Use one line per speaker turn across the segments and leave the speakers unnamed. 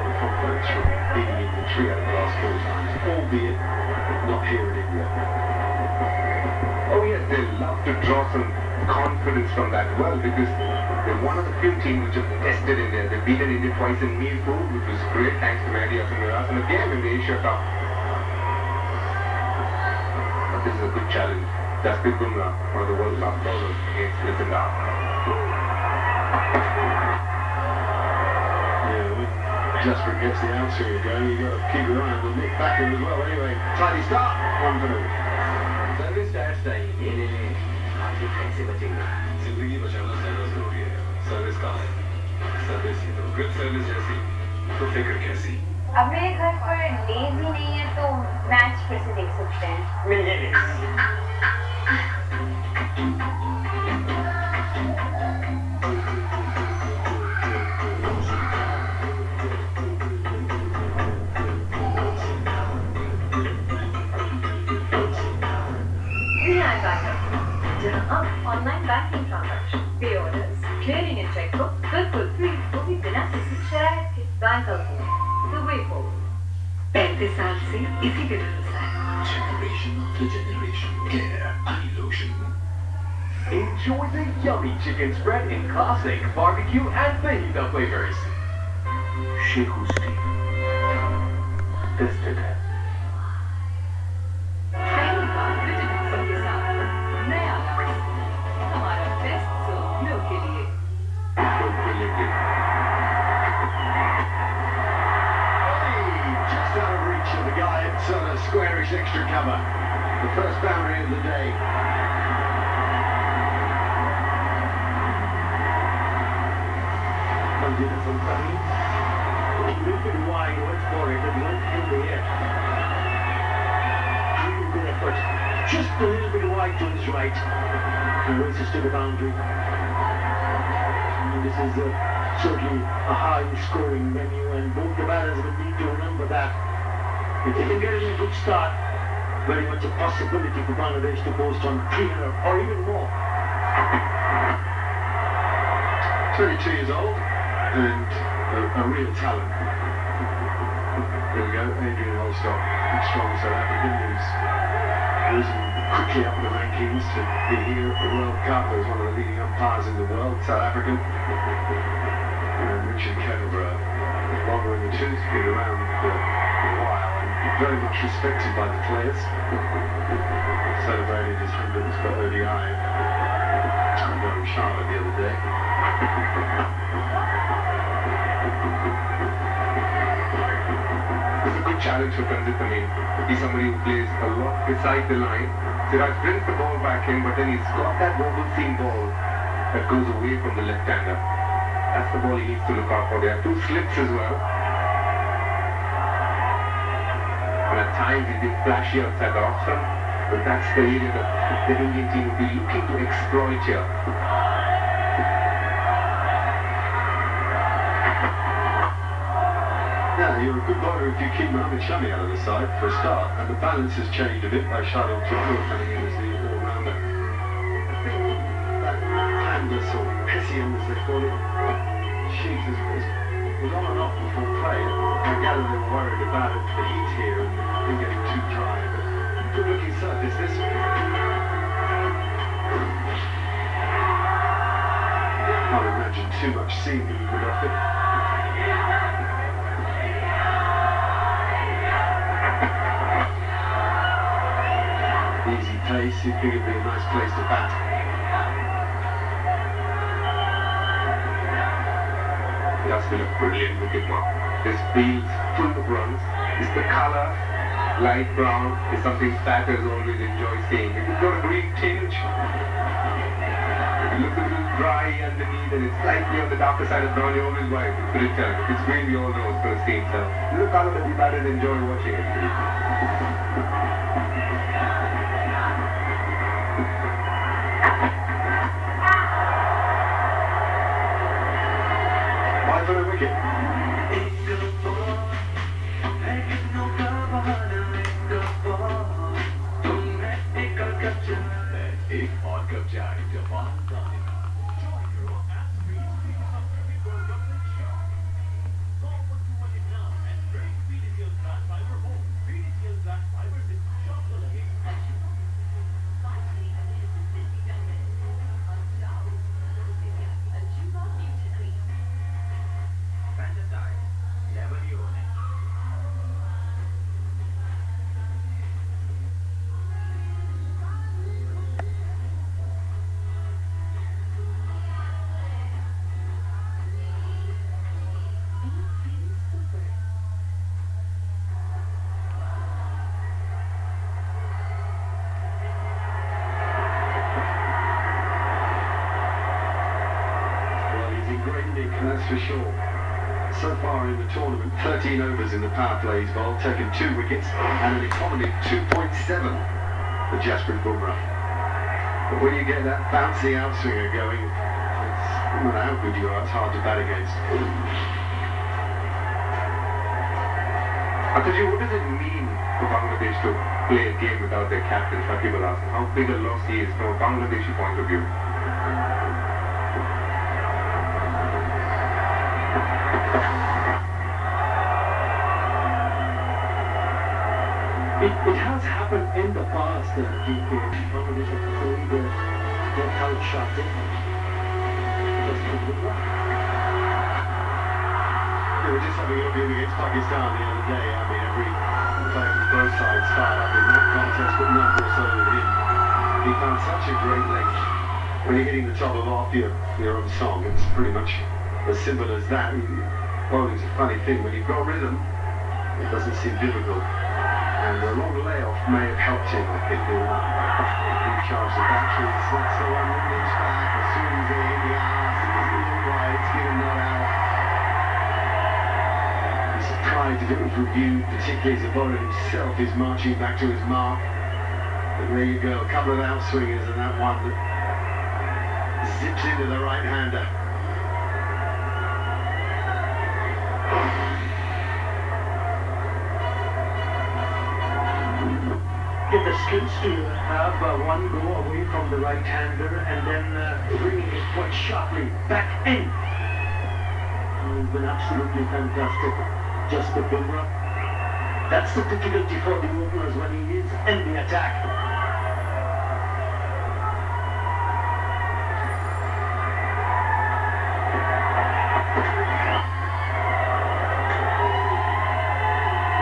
of confidence from beating England 3 out of the last 4 times, albeit not here in India.
Oh yes, they love to draw some confidence from that well because they're one of the few teams which have tested India. They've beaten India twice in Mirpur, which was great thanks to Mehdi Hasan Miraz, and again in the Asia Cup. But this is a good challenge. Jasprit Bumrah, one of the world-class bowlers, against Lithendar.
Jasprit gets the answer again. You've got to keep your eye on the Nick Backer as well. Anyway, tidy start. 1 for 0.
Service time चाहिए नहीं आगे कैसे बचेंगे जिंदगी बचाना ज्यादा जरूरी है सर्विस कहाँ है सर्विस ही तो गुड सर्विस जैसी तो फिक्र कैसी
अब मेरे घर पर लेजी नहीं है तो मैच फिर से देख सकते हैं
मिल गए
online banking transaction pay orders clearing and cheque book बिल्कुल फ्री वो भी बिना किसी शरारत के bank account the way forward 35 साल से इसी पे भरोसा है
generation after generation care honey lotion
Enjoy the yummy chicken spread in classic barbecue and fajita flavors
Sheikhu's team tested है
Squarish extra cover. The first boundary of the day. Comes in from Sunny. A little bit wide, went for it, but went in the air. A little bit of foot. Just a little bit wide to his right. He races to the boundary. And this is certainly a high-scoring menu, and both the batters will need to remember that. If they can get in a good start, very much a possibility for Bangladesh to post on 300 or even more. 22 years old and a real talent. There we go, Adrian Holstock, a strong South African who's risen quickly up the rankings to be here at the World Cup as one of the leading umpires in the world, South African. And Richard Kettleborough, longer in the tooth, been around for a while. Very much respected by the players. Celebrated his 100th for ODI. I'm going Charlotte the other day.
It's a good challenge for Pranjit. I mean, he's somebody who plays a lot beside the line. Siraj brings the ball back in, but then he's got that wobble seam ball that goes away from the left-hander. That's the ball he needs to look out for. There are 2 slips as well. And at times he's been flashy outside the off stump, but that's the area that the Indian team will be looking to exploit here.
Yeah, you're a good bowler if you keep Mohamed Shami out of the side for a start, and the balance has changed a bit by Shardul Thakur coming in as the all-rounder. I think that Pandas or Pessian as they call it, Sheet was on and off before play. I gather they were worried about it, the heat here and it getting too dry, but good looking surface this. Can't imagine too much seam movement off it. Easy pace, you'd think it'd be a nice place to bat.
That's been a brilliant wicket mark. His field's full of runs. It's the colour, light brown, is something batters always enjoy seeing. If you've got a green tinge, it looks a little dry underneath and it's slightly on the darker side of brown, you're always right. It's good to tell. If it's green, we all know it's going to seem so. This is a colour that we batters enjoy watching it.
For the wicket. for sure. So far in the tournament, 13 overs in the power plays bowled, taken 2 wickets and an economy of 2.7 for Jasprit Bumrah. But when you get that bouncy outswinger going, no matter how good you are, it's hard to bat against.
Ataji, what does it mean for Bangladesh to play a game without their captain, Shakib Al Hasan? How big a loss he is from a Bangladeshi point of view?
It has happened in the past that Bangladesh have played their health shot in. They were just having a look against Pakistan the other day. I mean, every player from both sides fired up in that contest, but none more so than him. He found such a great length. When you're hitting the top of off your own song, it's pretty much as simple as that. Bowling's a funny thing. When you've got rhythm, it doesn't seem difficult. And a long layoff may have helped him, I think, to recharge the batteries. That's the one that moves back, as soon as in, the arse, it doesn't look right, it's given not out. He's surprised if it was reviewed, particularly as the bowler himself is marching back to his mark. But there you go, a couple of outswingers and that one that zips into the right-hander.
Get the skills to have one go away from the right-hander and then bringing it quite sharply back in. He's been absolutely fantastic. Just the Bumrah. That's the difficulty for the openers when he is in the attack.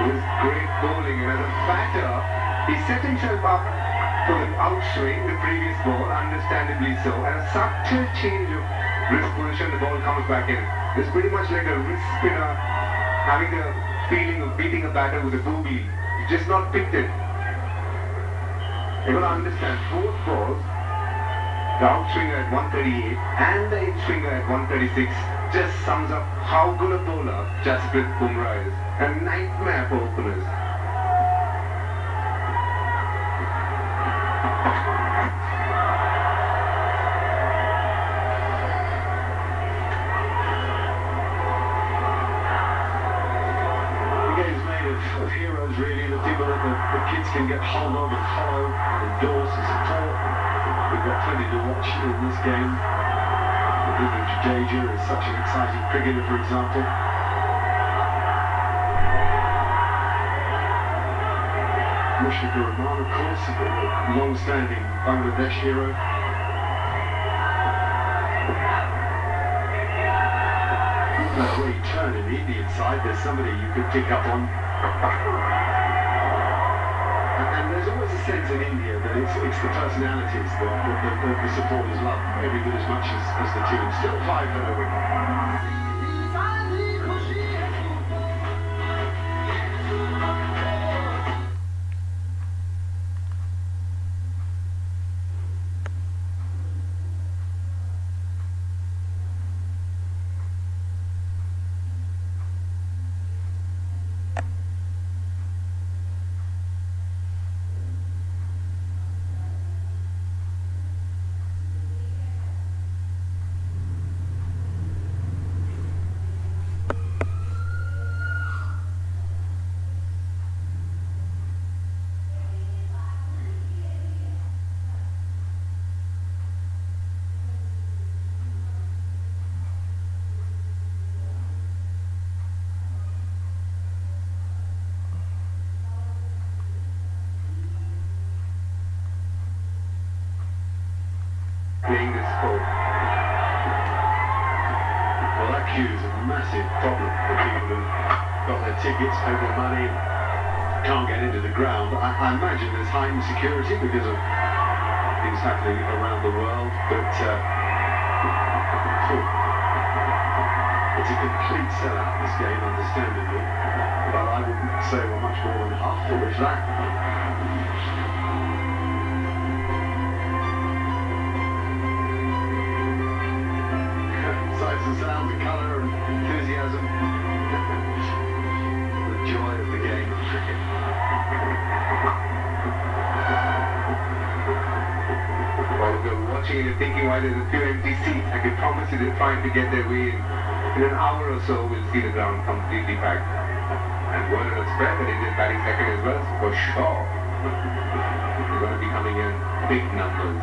It was great bowling, and as a batter, he set himself up for the outswing, the previous ball, understandably so, and a subtle change of wrist position, the ball comes back in. It's pretty much like a wrist spinner having the feeling of beating a batter with a googly. You just not picked it. You got to understand, both balls, the outswinger at 138 and the in-swinger at 136, just sums up how good a bowler Jasprit Bumrah is. A nightmare for openers.
Of heroes really, the people that the kids can get hold of and follow and endorse and support. We've got plenty to watch in this game. Jadeja is such an exciting cricketer, for example. Mushrika Rahman, of course, a long-standing Bangladesh hero. That way you turn in the Indian side, there's somebody you could pick up on. And there's always a sense in India that it's the personalities that the supporters love every bit as much as the team. Still 5 for the win.
Playing this sport.
Well, that queue is a massive problem for people who've got their tickets, paid their money, and can't get into the ground. I imagine there's heightened security because of things happening around the world, but it's a complete sellout, this game, understandably. But I wouldn't say we're much more than half full of that. Sights and sounds and colour and
you're thinking why there's a few empty seats, I can promise you they're trying to get their way in. In an hour or so, we'll see the ground completely packed. And word on the spread that Indian batting second as well, so for sure. They're going to be coming in big numbers.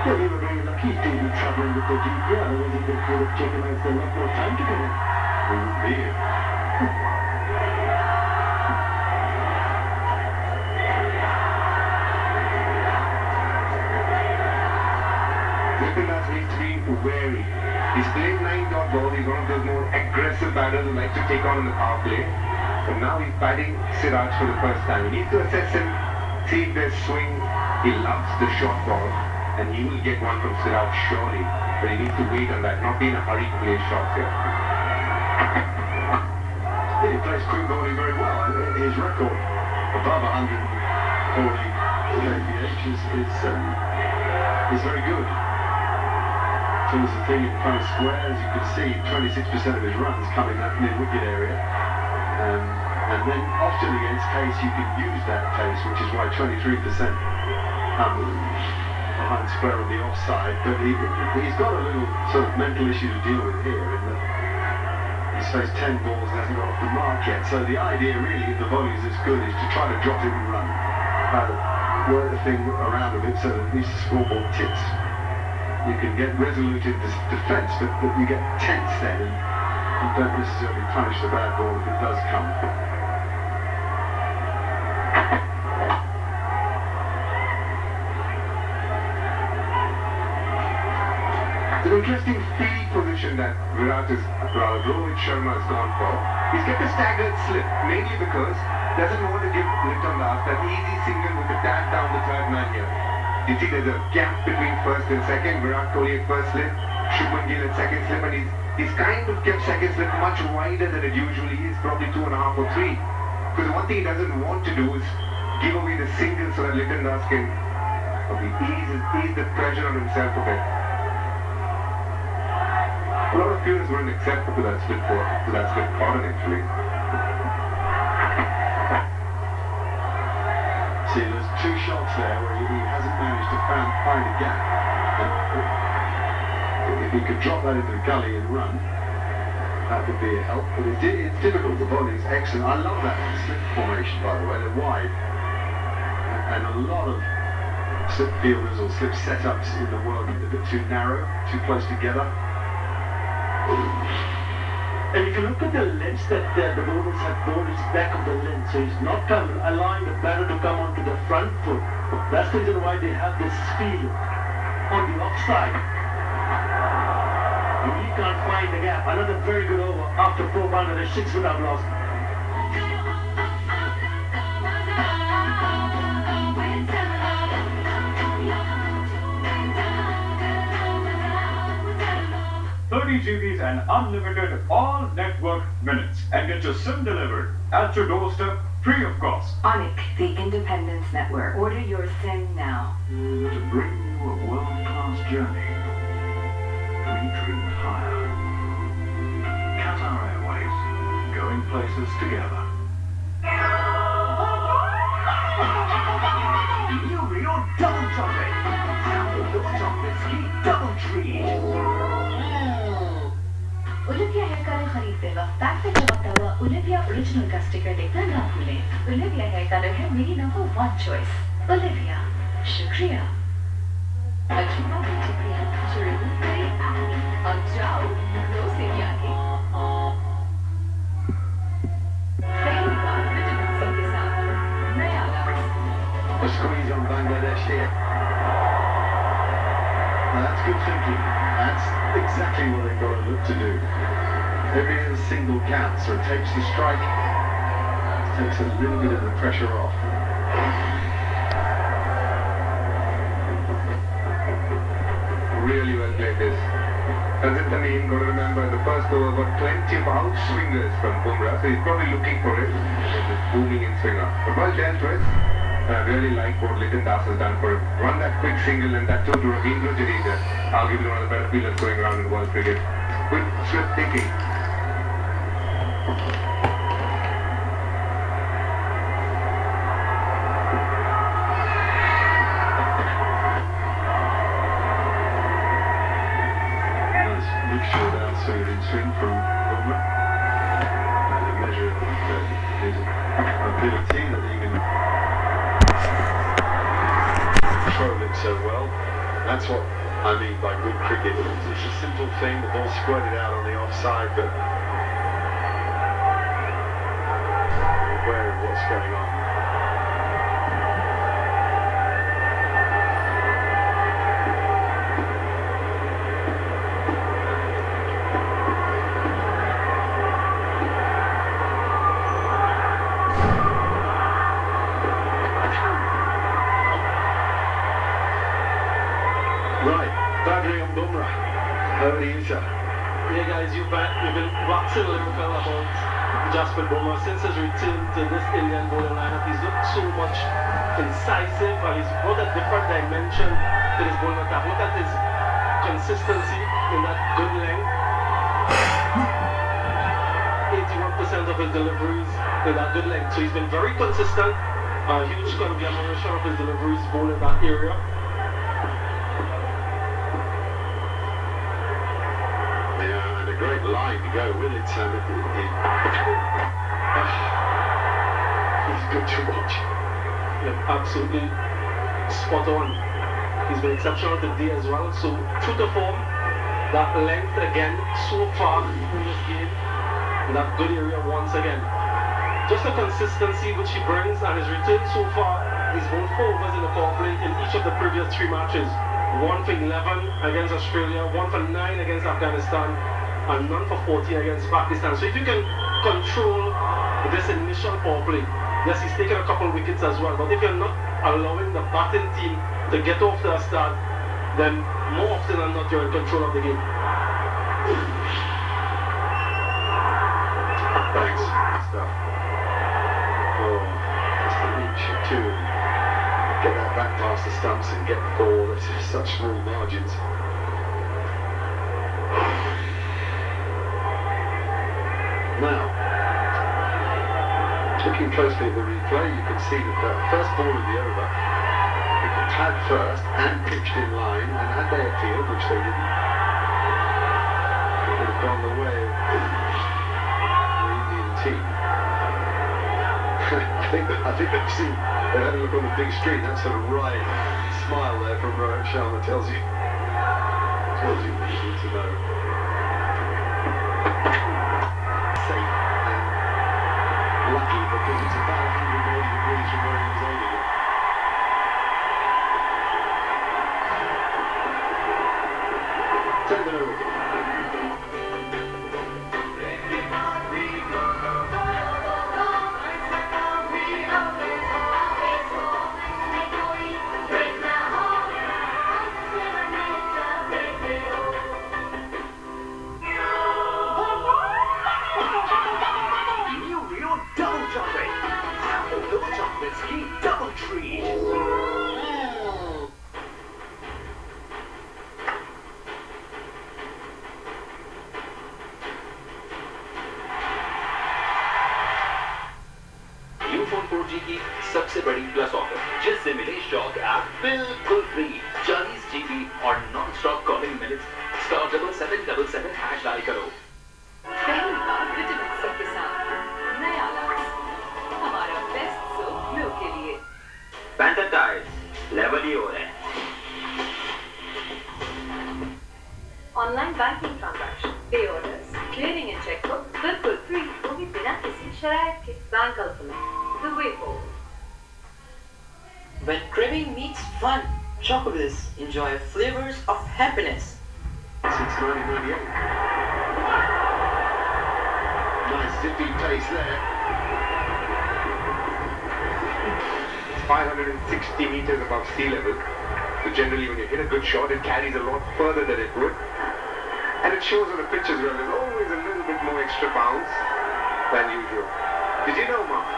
Well, they were very lucky to be traveling with the GP, otherwise it would have taken us a lot more time to get in.
We wouldn't be here.
Nicholas needs to be wary. He's played 9-dot ball. He's one of those more aggressive batters who likes to take on in the power play. But now he's batting Siraj for the first time. He needs to assess him, see if there's swing. He loves the short ball, and he will get one from Siraj surely. But he needs to wait on that, not be in a hurry to play shots here.
Yeah, he plays quick bowling very well. His record above 140 kph is very good. Towards the thing in front of square, as you can see, 26% of his runs come in that mid-wicket area. And then often against pace, you can use that pace, which is why 23% come behind square on the offside. But he's got a little sort of mental issue to deal with here in that he's faced 10 balls and hasn't got off the mark yet. So the idea really, if the bowling is as good, is to try to drop him and run. Work the thing around a bit so that at least the scoreboard ticks. You can get resolute in defence, but you get tense then, and you don't necessarily punish the bad ball if it does come.
It's an interesting field position that Rohit Sharma has gone for. He's kept a staggered slip, mainly because he doesn't want to give Litton Das that easy single with a tap down the third man here. You see there's a gap between first and second. Virat Kohli at first slip, Shubman Gill at second slip, and he's kind of kept second slip much wider than it usually is, probably 2.5 or 3. Because the one thing he doesn't want to do is give away the single so that Litton Das can ease the pressure on himself a bit. A lot of viewers weren't accepted to that split cotton actually.
See, there's 2 shots there where he hasn't managed to find a gap. If he could drop that into the gully and run, that would be a help. But it's difficult. The bowling is excellent. I love that slip formation, by the way. They're wide. And a lot of slip fielders or slip setups in the world are a bit too narrow, too close together.
And if you look at the length that the bowlers have bowled, it's back of the length, so he's not allowing the batter to come onto the front foot. That's the reason why they have this field on the offside. You really can't find the gap. Another very good over after 4 boundaries, 6 without loss.
GBs and unlimited all-network minutes, and get your SIM delivered at your doorstep, free of cost.
Onic, the Independence Network. Order your SIM now.
To bring you a world-class journey, we dream higher. Qatar Airways, going places together.
You real double chocolate. Double chocolate ski double treat.
Olivia hair colour खरीदते वक्त pack पे चमकता हुआ Olivia original का sticker देखना ना भूलें। Olivia hair colour है मेरी नंबर 1 चॉइस। ओलिविया, शुक्रिया। अजूबा बेटी प्रिया, जो रिमूव करे और जाओ दो से भी आगे। पहली बार विटामिन सी के साथ नया लफ्ज़।
A squeeze on Bangladesh here. Now that's good thinking. That's exactly what they've got to look to do. Every single counts, so it takes the strike, takes a little bit of the pressure off.
Really well played this. As in the name, got to remember the first over got plenty of out-swingers from Bumrah, so he's probably looking for it. This booming in swinger. But well dealt with. I really like what Litton Das has done for him. Run that quick single and that too to Ravindra Jadeja. Arguably one of the better fielders going around in world cricket. Quick, swift thinking.
doing so well. That's what I mean by good cricket. It's a simple thing, the ball squirted out on the offside, but aware of what's going on. Right, Badri on Bumrah. Over to you, sir.
Yeah, guys, you've been waxing lyrical about Jasprit Bumrah since his return to this Indian bowling lineup. He's looked so much incisive and he's brought a different dimension to his bowling attack. Look at his consistency in that good length. 81% of his deliveries in that good length. So he's been very consistent. A huge conglomeration of his deliveries bowling in that area.
Yeah, and a great line to go with it, Sam. He's good to watch.
Yeah, absolutely spot on. He's been exceptional today as well. So true to form, that length again so far in this game, in that good area once again. Just the consistency which he brings and his return so far. He's bowled 4 overs in the power play in each of the previous 3 matches. 1 for 11 against Australia, 1 for 9 against Afghanistan, and none for 14 against Pakistan. So if you can control this initial power play, yes, he's taken a couple of wickets as well, but if you're not allowing the batting team to get off to a start, then more often than not you're in control of the game.
Thanks. Good stuff. Oh, just an inch or two. Get that back past the stumps and get 4. That's such small margins. Now, looking closely at the replay, you can see that the first ball of the over, it was had first and pitched in line, and had they appealed, which they didn't, it would have gone the way of the Indian team. I think they've seen, they had a look on the big screen, that sort of wry smile there from Rohit Sharma tells you what you need to know. Safe and lucky because it's about 180 degrees from where he was aiming it. Take it over.
की सबसे बड़ी plus offer जिससे मिले shock app बिल्कुल free 40 GB और non stop calling minutes *7777 hash dial करो।
पहली बार vitamin C के साथ नया लक्स हमारा बेस्ट सोप लो के लिए
पैंथर टायर्स लेवल ही हो रहे हैं।
Online banking transaction, pay orders, clearing and chequebook बिल्कुल फ्री, वो भी बिना किसी शरायत के। बैंक अल्फामेट, the way forward.
When craving meets fun, Chocobliss enjoy flavors of happiness.
Since 1998. Nice zippy pace there.
It's 560 meters above sea level. So generally when you hit a good shot, it carries a lot further than it would. And it shows on the pitch as well. There's always a little bit more extra bounce than usual. Did you know, Mark?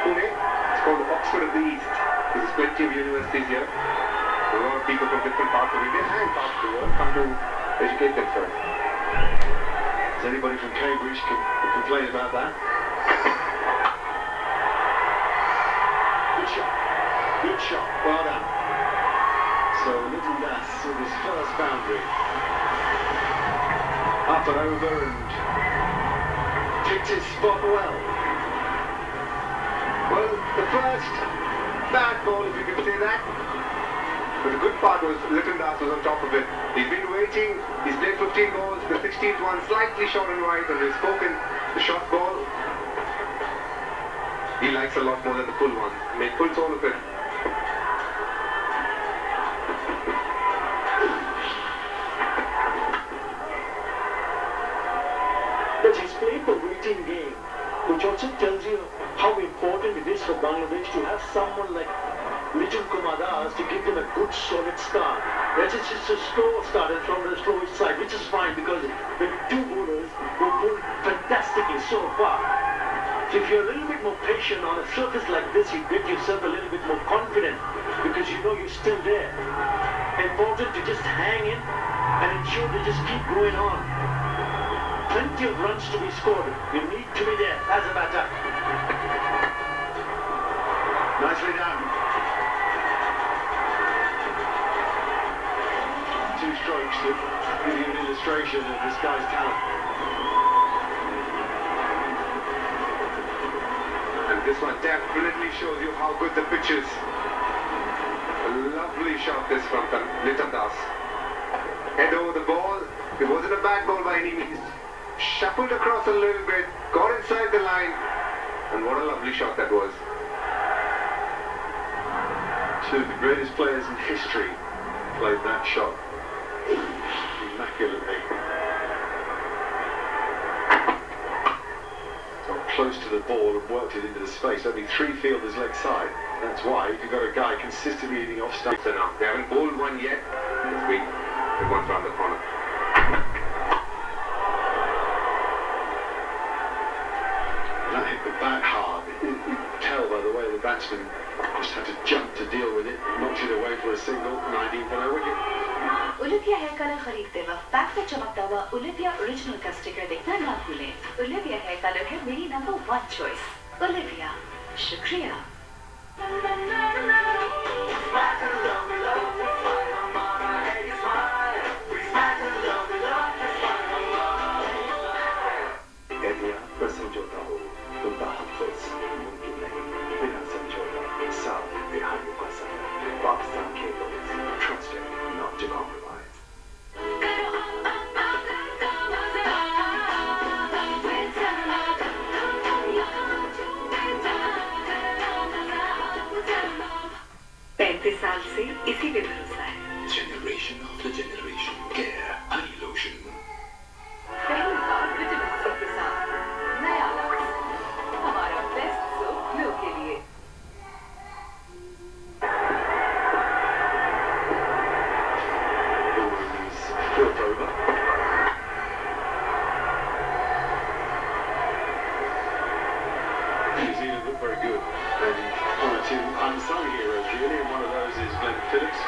Pune, it's called the Oxford of the East. There's plenty of universities here. A lot of people from different parts of India and parts of the world come to educate themselves.
Does anybody from Cambridge can complain about that? Good shot. Good shot. Well done. So Little Das with his first boundary. Up and over and picked his spot well. Well, the first bad ball, if you can say that.
But the good part was Litton Das was on top of it. He's been waiting. He's played 15 balls. The 16th one slightly short and wide, and they've spoken the short ball. He likes a lot more than the full one. And he pulls all of it.
But he's played the waiting game, which also tells you how important it is for Bangladesh to have someone like Litton Das to give them a good solid start. Whereas it's just a slow started from the slowest side, which is fine because the two bowlers who bowled fantastically so far. So if you're a little bit more patient on a surface like this, you get yourself a little bit more confident because you know you're still there. Important to just hang in and ensure they just keep going on. Plenty of runs to be scored. You need to be there as a batter.
Nicely done. Two strokes to give you an illustration of this guy's talent.
And this one definitely shows you how good the pitch is. A lovely shot this from Litton Das. Head over the ball. It wasn't a bad ball by any means. Shuffled across a little bit, got inside the line, and what a lovely shot that was.
Two of the greatest players in history played that shot immaculately. Got close to the ball and worked it into the space. Only three fielders leg side. That's why if you've got a guy consistently hitting off stumps.
So now, they haven't bowled one yet this week. They one's round the corner.
That hit the bat hard. You could tell by the way the batsman just had to jump to deal with it. Knocked it away for a single. 19 for no wicket.
Olivia hair colour खरीदते वक्त pack पे चमकता हुआ Olivia original का sticker देखना ना भूलें। Olivia hair colour है मेरी नंबर 1 चॉइस। ओलिविया, शुक्रिया। 35 साल से इसी पे भरोसा है।
Generation after generation, care, honey lotion.
पहली बार विटामिन सी के साथ नया लक्स, हमारा बेस्ट सोप ग्लो के लिए।
Fourth over. New Zealand look very good. And one or two unsung heroes really, and one of those is Glenn Phillips.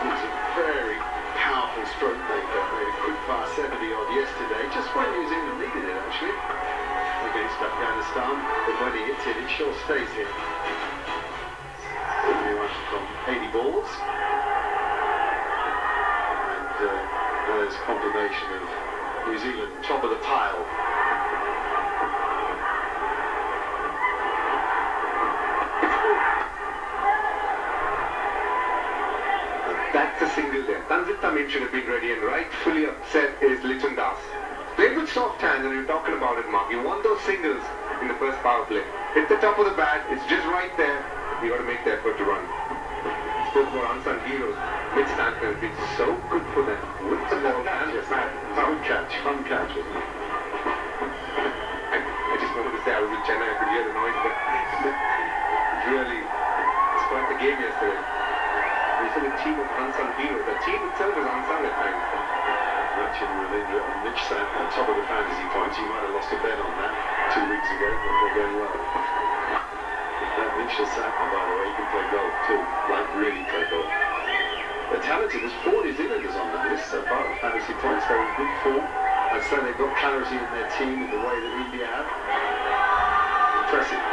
It was a very powerful stroke maker. Made a quick par 70 odd yesterday, just when New Zealand needed it actually, against Afghanistan. But when he hits it, it sure stays hit. Everyone from 80 balls. And there's confirmation of New Zealand top of the pile.
That's a single there. Tanzit Tamim should have been ready, and rightfully upset is Litton Das. Played with soft hands, and you're talking about it, Mark. You want those singles in the first power play. Hit the top of the bat, it's just right there. You got to make the effort to run. Spoke about unsung heroes. Mitch Stanton has been so good for them. With the ball and the bat.
Fun catch, wasn't it?
I just wanted to say I was in Chennai, I could hear the noise, but really, it's quite the game yesterday. We said a team of unsung heroes. The team itself is unsung at times.
Matching Ravindra and Mitch Sat on top of the fantasy points. You might have lost a bet on that 2 weeks ago, but they're going well. That Mitch Sat, by the way, he can play golf too. Like really play golf. They're talented. There's 4 New Zealanders on that list so far at fantasy points. They're in good form. I'd say they've got clarity in their team in the way that India have. Impressive.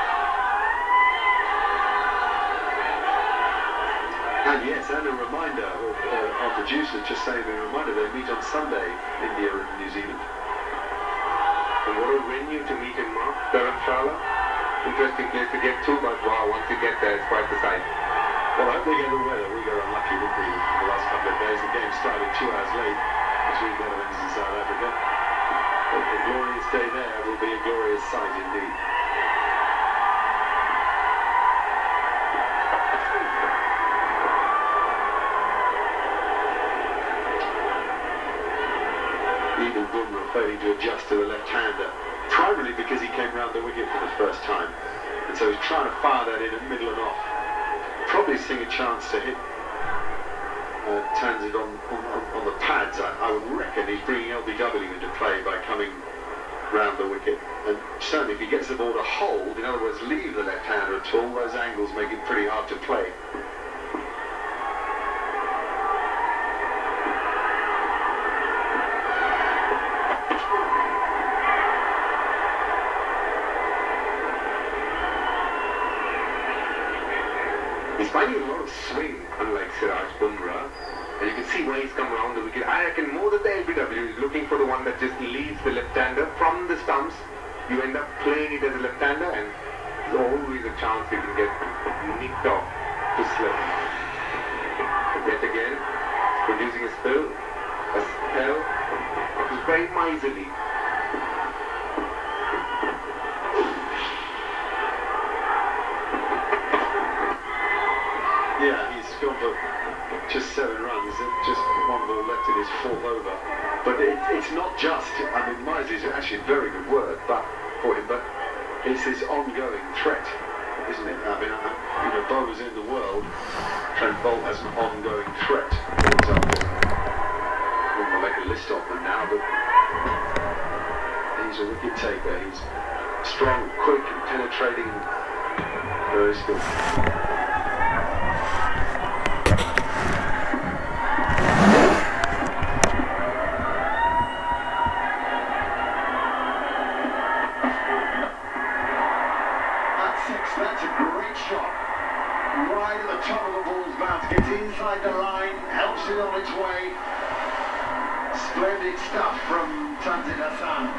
And yes, and a reminder of our producers just saying a reminder they meet on Sunday, India and New Zealand.
And what a venue to meet in, Mark. Dharamshala. Interesting place to get to, but wow, once you get there, it's quite the sight.
Well, I hope they get the weather. We got unlucky, didn't we, the last couple of days. The game started 2 hours late between Netherlands and South Africa. But the glorious day there will be a glorious sight indeed. Even Bumrah failing to adjust to the left-hander, primarily because he came round the wicket for the first time. And so he's trying to fire that in at middle and off. Probably seeing a chance to hit Tanzid on the pads. I would reckon he's bringing LBW into play by coming round the wicket. And certainly if he gets the ball to hold, in other words leave the left-hander at all, those angles make it pretty hard to play.
He's finding a lot of swing, unlike Siraj Bumrah. And you can see where he's come around the wicket. I reckon more than the LBW is looking for the one that just leaves the left-hander from the stumps. You end up playing it as a left-hander, and there's always a chance you can get nicked off to slip. Yet again, producing a spell, it was very miserly.
Yeah, he's gone for just 7 runs, just one ball left in his 4th over. But it's not just, I mean, miserly is actually a very good word for him, but it's this ongoing threat, isn't it? I mean, bowlers in the world, Trent Bolt has an ongoing threat, for example. I'm going to make a list of them now, but he's a wicket taker. He's strong, quick, and penetrating, very skillful. That's a great shot. Right at the top of the ball's bounce, gets inside the line, helps it on its way. Splendid stuff from Tanzid Hassan.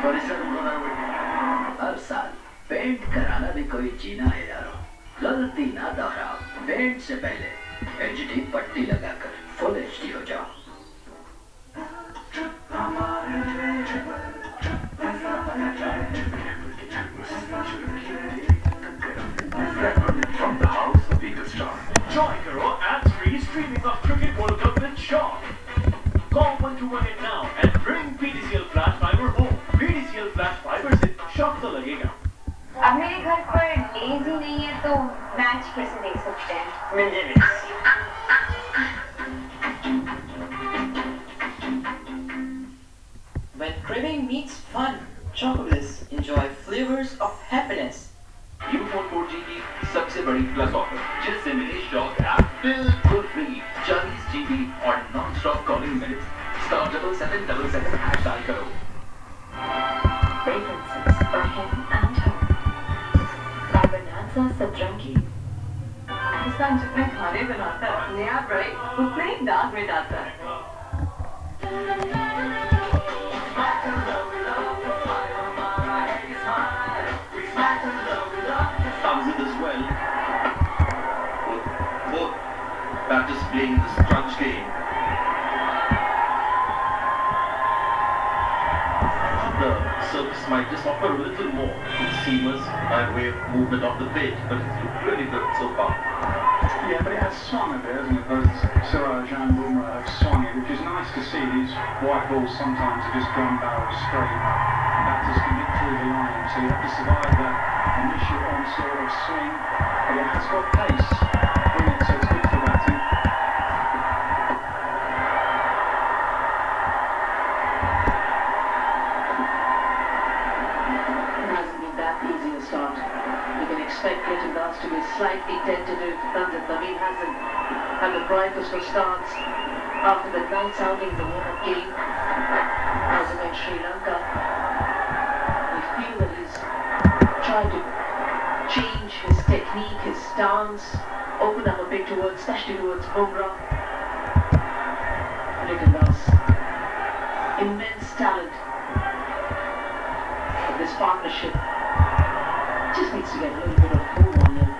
27 for no wicket.
हर साल paint कराना भी कोई जीना है यारो। गलती ना दोहराओ। Paint से पहले एचडी पट्टी लगाकर फुल एचडी हो जाओ।
From the house of Eagle Star. Joy Karo ad-free streaming of Cricket World Cup with Shaw. Call 121 now and bring PDCL Flash Fiber home. PDCL Flash Fiber से shock तो लगेगा।
अब मेरे घर पर लेज ही नहीं है तो मैच कैसे देख सकते हैं?
मिलिए
When craving meets fun, Chocoblis enjoy flavors of happiness.
Ufone 4G की सबसे बड़ी प्लस ऑफर जिससे मिले शॉक ऐप बिल्कुल फ्री 40 GB और non stop calling minutes *7777 hash dial करो।
Fragrances for him and her by Bonanza Satrangi. Pakistan जितने खाने बनाता है अपने आप राइट उतने ही दाग में डालता है।
Tanzid as well. Both batters playing this crunch game. The service might just offer a little more seamers by way of movement of the pitch, but it's looked really good so far.
Yeah, but it has swung a bit, hasn't it? Both Siraj and Bumrah have swung it, which is nice to see. These white balls sometimes are just gun barrel straight. Batters can get through the line, so you have to survive that initial onslaught of swing. But it has got pace. Brilliant, so it's good for batting.
It hasn't been that easy a start. You can expect Clinton Dance to be slightly tentative. Tanzid Naveed hasn't had the brightest of starts after the night's outing in the warm-up game as against Sri Lanka. We feel that he's trying to change his technique, his stance, open up a bit towards, especially towards Bumrah. Clinton Dance, immense talent. But this partnership just needs to get a little bit of move on him.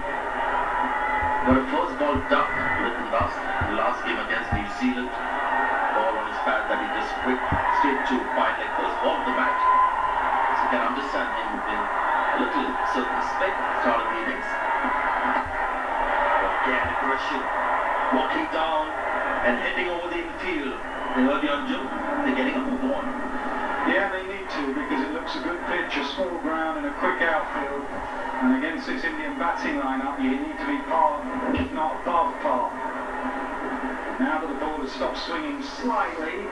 Got a first ball ducked with the last game against New Zealand. Ball on his pad that he just whipped straight to find like first ball of the match. So you can understand him in a little circumspect at the start of the innings. Again, aggression, walking down and heading over the infield. They heard the Anju, they're getting up the ball.
Yeah, they need to, because it looks a good pitch, a small ground and a quick outfield. And against this Indian batting lineup, you need to be par, if not above par. Now that the ball has stopped swinging slightly,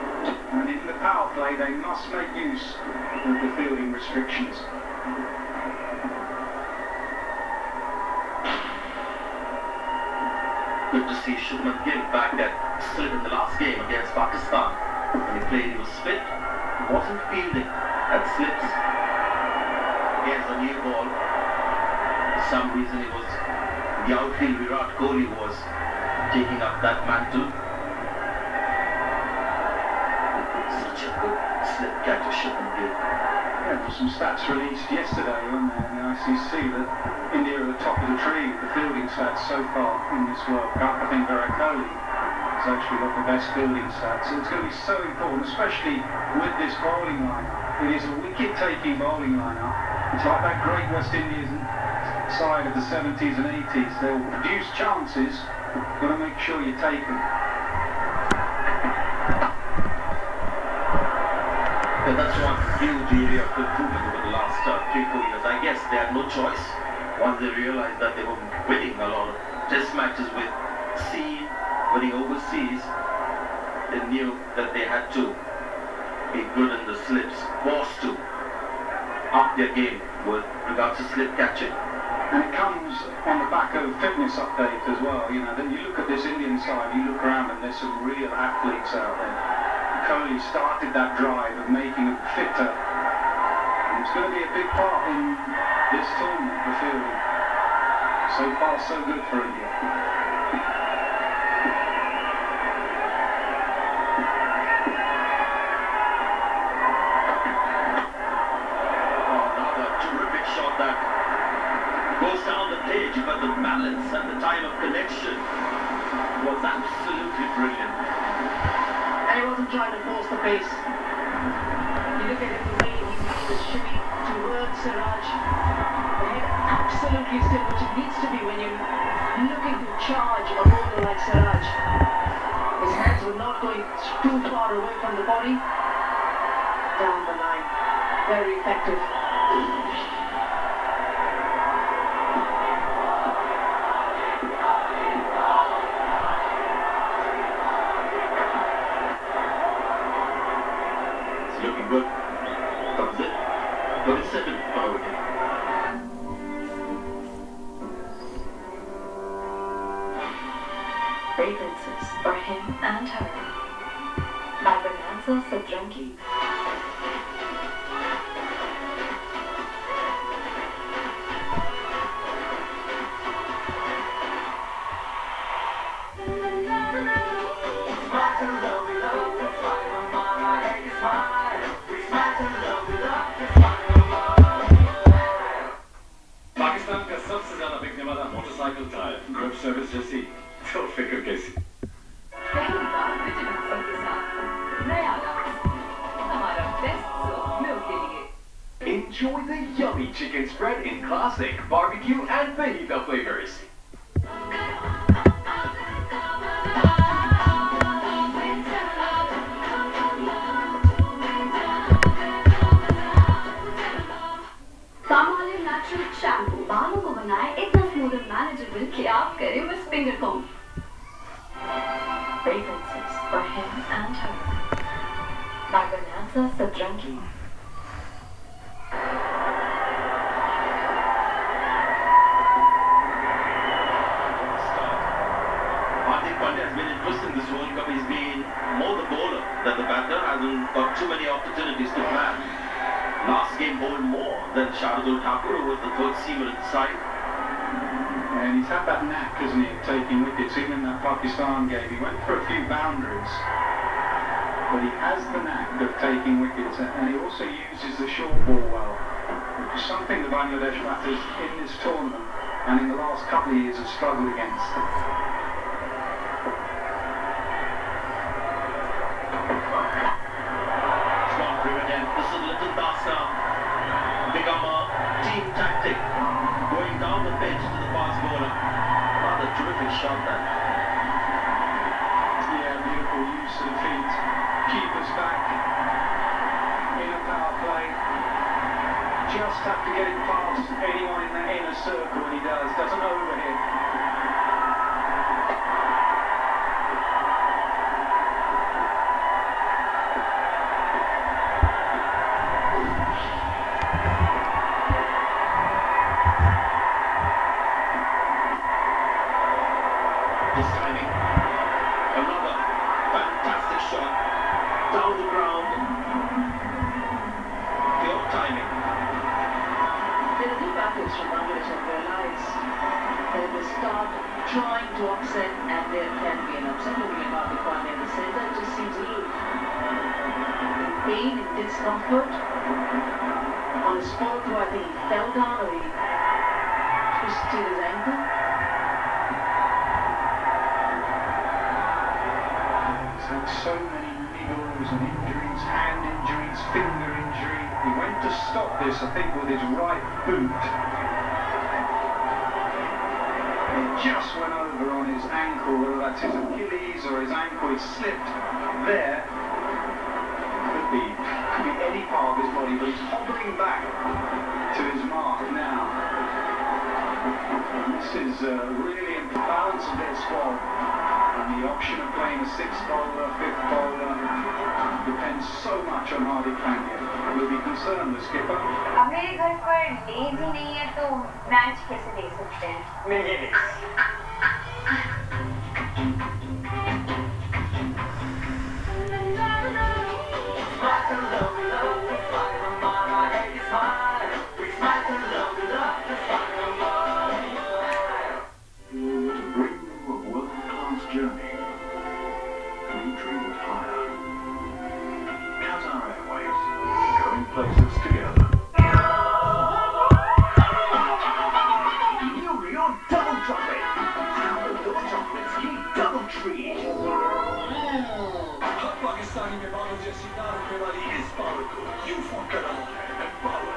and in the power play, they must make use of the fielding restrictions.
Good to see Shubman Gill back that slip in the last game against Pakistan. When he played, he was fit. He wasn't fielding at slips. Against a new ball. For some reason, it was the outfield Virat Kohli was taking up that mantle. Such a good slip catch of Shubman Gill.
Yeah, there were some stats released yesterday, weren't there, in the ICC, that India are the top of the tree with the fielding stats so far in this World Cup. I think Virat Kohli has actually got the best fielding stats. So it's going to be so important, especially with this bowling lineup. It is a wicket-taking bowling lineup. It's like that great West Indian side of the 70s and 80s. They'll produce chances, got to make sure you take them.
Yeah, that's one huge area of improvement over the last 3-4 years. I guess they had no choice. Once they realized that they were winning a lot of test matches with winning overseas, they knew that they had to be good in the slips, forced to up their game with regards to slip catching.
And it comes on the back of fitness update as well. You know, then you look at this Indian side, you look around and there's some real athletes out there. Kohli started that drive of making them fitter. And it's going to be a big part in this tournament, the fielding. So far, so good for India.
Another terrific shot that goes down the page, but the balance and the time of connection was absolutely brilliant.
And he wasn't trying to force the pace. You look at it, the way he made the shimmy towards Siraj. The head absolutely still, which it needs to be when you're looking to charge a bowler like Siraj. His hands were not going too far away from the body. Down the line. Very effective.
Looking good. Comes in. 37 for a wicket.
Fragrances for him and her. By Bonanza Sadrangi.
Pakistan का सबसे ज्यादा बिकने वाला motorcycle tyre group service जैसी तो फिक्र कैसी
पहली बार विजिलेंस के साथ नया लफ्ज़ हमारा बेस्ट सोप मिल्क के लिए
Enjoy the yummy chicken spread in classic, barbecue and fajita flavors.
Kamale Natural Shampoo बालों को बनाए इतना स्मूथ और मैनेजेबल कि आप करें बस finger comb. Fragrances for him and her. By Bonanza Sadrangi.
Pandya has been interesting this World Cup. He's been more the bowler than the batter. Hasn't got too many opportunities to plan. Last game bowled more than Shardul Thakur, who was the third seamer inside.
And he's had that knack, hasn't he, of taking wickets. Even in that Pakistan game, he went for a few boundaries. But he has the knack of taking wickets, and he also uses the short ball well, which is something the Bangladesh batters in this tournament and in the last couple of years have struggled against.
Smart through again. This is a little pass now. Become a team tactic. Going down the pitch to the fast bowler. What a terrific shot that.
Yeah, beautiful use of the feet. Keepers back in a power play. Just have to get it past anyone in that inner circle, and he does. Doesn't overhit.
This timing. Another fantastic shot. Down the ground. Pure timing.
There are new batters from Bangladesh have realized that they start trying to upset and there can be an upset. Looking at Hardik Pandya in the center, it just seems a little in pain and discomfort. On his follow through, I think he fell down or he twisted his ankle.
He's had so many niggles and injuries, hand injuries, finger injury. He went to stop this, I think, with his right boot. It just went over on his ankle, whether that's his Achilles or his ankle. He slipped there. Could be any part of his body, but he's hobbling back to his mark now. And this is really in the balance of their squad. And the option of playing a sixth bowler, fifth bowler, depends so much on Hardik Pandya. Will be concerned, the skipper.
अब मेरे घर पर लेज ही नहीं है तो match कैसे दे सकते हैं?
मिलिए लेज।
Places together.
New Rio Double Chocolate. Sample those chocolates, keep double treat. हर पाकिस्तानी में बालों जैसी ना रखने वाली इस पावर को क्यों फोन कर रहा है पावर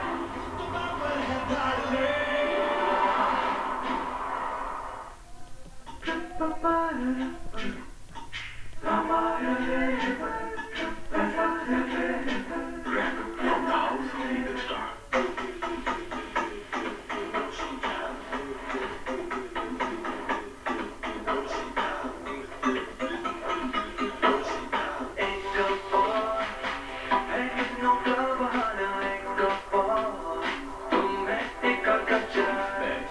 तो पावर है
From the house of Leader Star.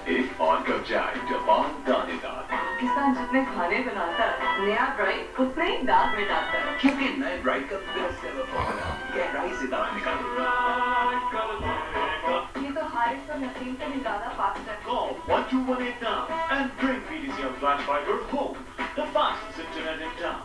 एक और कप चाय जवान दानेदार।
पाकिस्तान जितने खाने बनाता है, नया ड्राई उतने ही दाग मिटाता है।
क्योंकि नए dry cup best ever formula गहराई से दाग निकालता
ये तो हारिस और नसीम से भी ज्यादा फास्ट है।
Call 1218 now and bring PDCL Flash Fiber home, the fastest internet in town.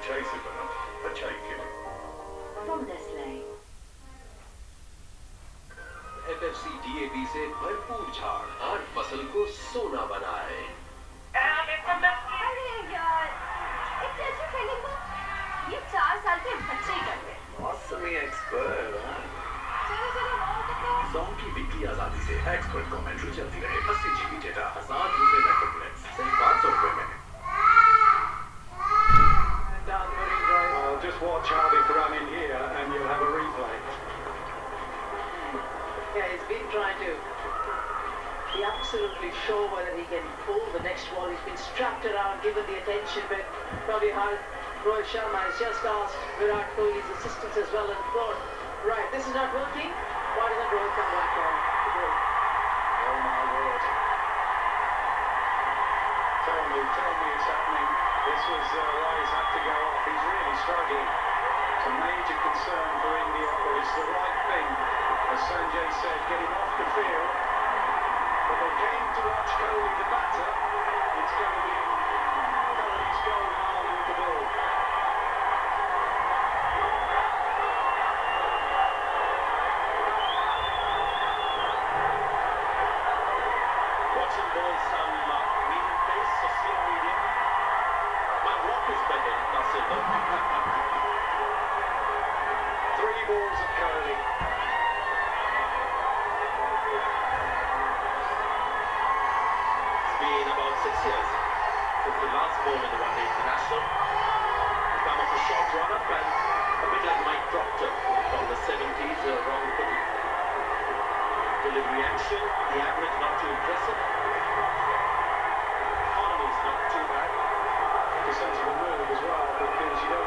अच्छा ही से बना, अच्छा ही खेले।
From Nestle.
FFC DAP से भरपूर झाड़ हर फसल को सोना बनाए।
अरे यार, इतनी अच्छी फीलिंग को ये 4 साल के बच्चे ही कर रहे हैं।
मौसमी एक्सपर्ट।
चलो चलो और
सॉन्ग की बिक्री आजादी से एक्सपर्ट कमेंट्री चलती रहे। 80 GB डेटा, 1000 रुपए नेटफ्लिक्स, सिर्फ 500 रुपए में।
Just watch how they've run in here and you'll have a replay.
Yeah, he's been trying to be absolutely sure whether he can pull the next ball. He's been strapped around, given the attention, but probably how Rohit Sharma has just asked Virat Kohli's assistance as well and thought, right, this is not working. Why doesn't Rohit come back on the ball?
Oh my word. Tell me it's happening. This was why he's had to go off. He's really struggling. It's a major concern for India, but it's the right thing. As Sanjay said, get him off the field. But they came to watch Kohli, the batter. It's going to be Kohli's goal now with the ball.
Watching balls some medium pace or slow medium. My walk is better, not silver.
3 balls of Kohli.
It's been about 6 years since the last ball in the one-day international. He came off a short run-up and a bit like Mike Proctor from the 70s, wrong footing. Delivery action, the average not too impressive.